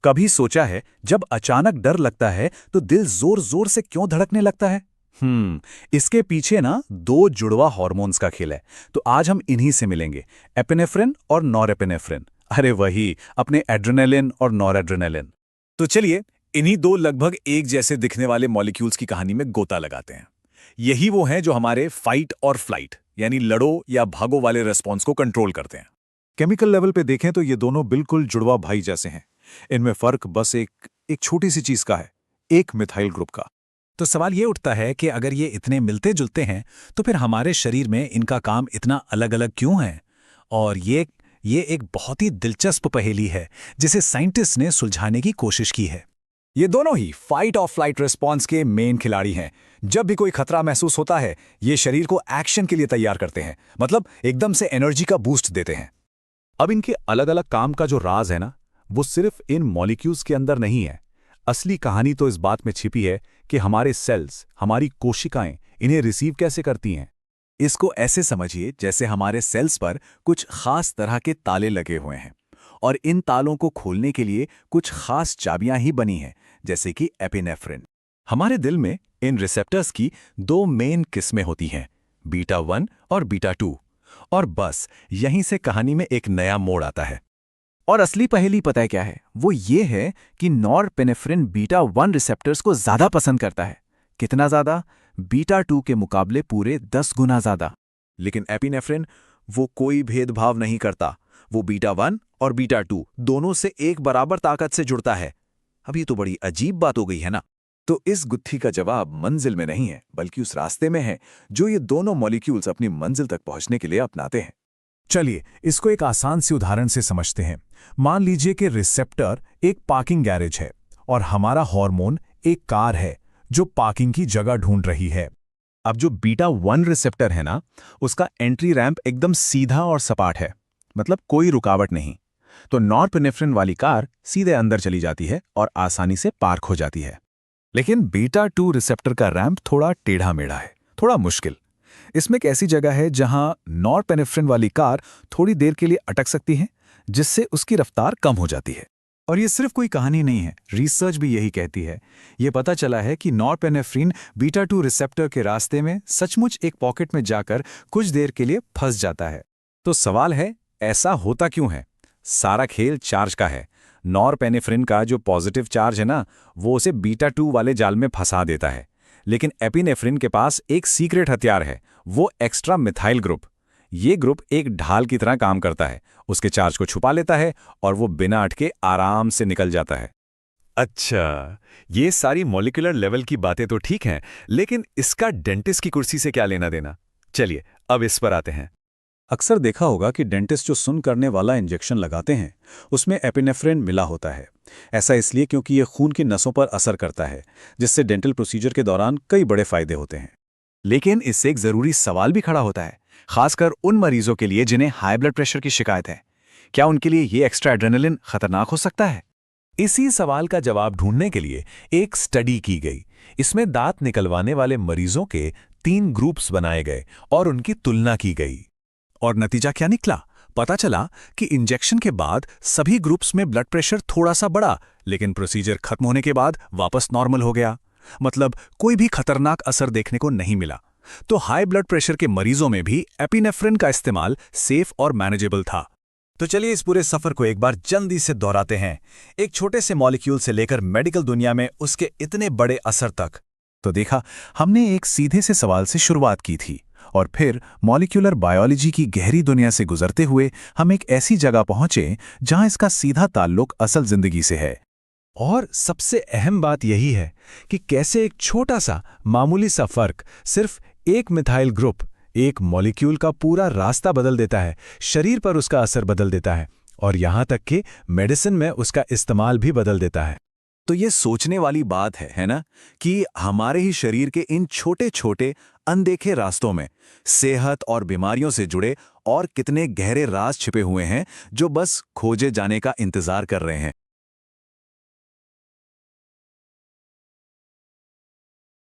कभी सोचा है जब अचानक डर लगता है तो दिल जोर जोर से क्यों धड़कने लगता है? इसके पीछे ना दो जुड़वा हार्मोन्स का खेल है। तो आज हम इन्हीं से मिलेंगे, एपिनेफ्रिन और नॉरएपिनेफ्रिन। अरे वही, अपने एड्रेनालिन और नॉरएड्रेनालिन। तो चलिए इन्हीं दो लगभग एक जैसे दिखने वाले मॉलिक्यूल्स की कहानी में गोता लगाते हैं। यही वो हैं जो हमारे फाइट और फ्लाइट यानी लड़ो या भागो वाले रिस्पॉन्स को कंट्रोल करते हैं। केमिकल लेवल पे देखें तो ये दोनों बिल्कुल जुड़वा भाई जैसे हैं। इनमें फर्क बस एक छोटी सी चीज का है, एक मिथाइल ग्रुप का। तो सवाल ये उठता है कि अगर ये इतने मिलते जुलते हैं तो फिर हमारे शरीर में इनका काम इतना अलग अलग क्यों है? और ये एक बहुत ही दिलचस्प पहेली है जिसे साइंटिस्ट ने सुलझाने की कोशिश की है। ये दोनों ही फाइट और फ्लाइट रिस्पॉन्स के मेन खिलाड़ी हैं। जब भी कोई खतरा महसूस होता है ये शरीर को एक्शन के लिए तैयार करते हैं, मतलब एकदम से एनर्जी का बूस्ट देते हैं। अब इनके अलग अलग काम का जो राज है ना, वो सिर्फ इन मॉलिक्यूल्स के अंदर नहीं है। असली कहानी तो इस बात में छिपी है कि हमारे सेल्स, हमारी कोशिकाएं इन्हें रिसीव कैसे करती हैं। इसको ऐसे समझिए जैसे हमारे सेल्स पर कुछ खास तरह के ताले लगे हुए हैं और इन तालों को खोलने के लिए कुछ खास चाबियां ही बनी हैं, जैसे कि एपिनेफ्रिन। हमारे दिल में इन रिसेप्टर्स की दो मेन किस्में होती हैं, बीटा 1 और बीटा 2। और बस यहीं से कहानी में एक नया मोड़ आता है। और असली पहेली पता है क्या है? वो ये है कि नॉरपेनेफ्रिन बीटा 1 रिसेप्टर्स को ज्यादा पसंद करता है। कितना ज्यादा? बीटा 2 के मुकाबले पूरे 10 गुना ज्यादा। लेकिन एपिनेफ्रिन वो कोई भेदभाव नहीं करता। वो बीटा 1 और बीटा 2 दोनों से एक बराबर ताकत से जुड़ता है। अब ये तो बड़ी अजीब बात हो गई है ना। तो इस गुत्थी का जवाब मंजिल में नहीं है, बल्कि उस रास्ते में है जो ये दोनों मॉलिक्यूल्स अपनी मंजिल तक पहुंचने के लिए अपनाते हैं। चलिए इसको एक आसान सी उदाहरण से समझते हैं। मान लीजिए कि रिसेप्टर एक पार्किंग गैरेज है और हमारा हार्मोन एक कार है जो पार्किंग की जगह ढूंढ रही है। अब जो बीटा 1 रिसेप्टर है ना, उसका एंट्री रैंप एकदम सीधा और सपाट है, मतलब कोई रुकावट नहीं। तो नॉरपेनेफ्रिन वाली कार सीधे अंदर चली जाती है और आसानी से पार्क हो जाती है। लेकिन बीटा 2 रिसेप्टर का रैंप थोड़ा टेढ़ा मेढ़ा है, थोड़ा मुश्किल। इसमें एक ऐसी जगह है जहां नॉरपेनेफ्रिन वाली कार थोड़ी देर के लिए अटक सकती है, जिससे उसकी रफ्तार कम हो जाती है। और ये सिर्फ कोई कहानी नहीं है, रिसर्च भी यही कहती है। ये पता चला है कि नॉरपेनेफ्रिन बीटा 2 रिसेप्टर के रास्ते में सचमुच एक पॉकेट में जाकर कुछ देर के लिए फंस जाता है। तो सवाल है, ऐसा होता क्यों है? सारा खेल चार्ज का है। नॉरपेनेफ्रिन का जो पॉजिटिव चार्ज है ना, वो उसे बीटा 2 वाले जाल में फंसा देता है। लेकिन एपिनेफ्रिन के पास एक सीक्रेट हथियार है, वो एक्स्ट्रा मिथाइल ग्रुप। ये ग्रुप एक ढाल की तरह काम करता है, उसके चार्ज को छुपा लेता है और वो बिना अटके आराम से निकल जाता है। अच्छा, ये सारी मॉलिक्यूलर लेवल की बातें तो ठीक हैं, लेकिन इसका डेंटिस्ट की कुर्सी से क्या लेना देना? चलिए अब इस पर आते हैं। अक्सर देखा होगा कि डेंटिस्ट जो सुन्न करने वाला इंजेक्शन लगाते हैं उसमें एपिनेफ्रिन मिला होता है। ऐसा इसलिए क्योंकि ये खून की नसों पर असर करता है, जिससे डेंटल प्रोसीजर के दौरान कई बड़े फायदे होते हैं। लेकिन इससे एक जरूरी सवाल भी खड़ा होता है, खासकर उन मरीजों के लिए जिन्हें हाई ब्लड प्रेशर की शिकायत है। क्या उनके लिए ये एक्स्ट्रा एड्रेनालिन खतरनाक हो सकता है? इसी सवाल का जवाब ढूंढने के लिए एक स्टडी की गई। इसमें दांत निकलवाने वाले मरीजों के 3 ग्रुप्स बनाए गए और उनकी तुलना की गई। और नतीजा क्या निकला? पता चला कि इंजेक्शन के बाद सभी ग्रुप्स में ब्लड प्रेशर थोड़ा सा बढ़ा, लेकिन प्रोसीजर खत्म होने के बाद वापस नॉर्मल हो गया। मतलब कोई भी खतरनाक असर देखने को नहीं मिला। तो हाई ब्लड प्रेशर के मरीजों में भी एपिनेफ्रिन का इस्तेमाल सेफ और मैनेजेबल था। तो चलिए इस पूरे सफर को एक बार जल्दी से दोहराते हैं, एक छोटे से मॉलिक्यूल से लेकर मेडिकल दुनिया में उसके इतने बड़े असर तक। तो देखा, हमने एक सीधे से सवाल से शुरुआत की थी और फिर मॉलिक्यूलर बायोलॉजी की गहरी दुनिया से गुजरते हुए हम एक ऐसी जगह पहुंचे जहां इसका सीधा ताल्लुक असल जिंदगी से है। और सबसे अहम बात यही है कि कैसे एक छोटा सा मामूली सा फर्क, सिर्फ एक मिथाइल ग्रुप, एक मॉलिक्यूल का पूरा रास्ता बदल देता है, शरीर पर उसका असर बदल देता है और यहां तक कि मेडिसिन में उसका इस्तेमाल भी बदल देता है। तो ये सोचने वाली बात है ना, कि हमारे ही शरीर के इन छोटे छोटे अनदेखे रास्तों में सेहत और बीमारियों से जुड़े और कितने गहरे राज छिपे हुए हैं जो बस खोजे जाने का इंतजार कर रहे हैं।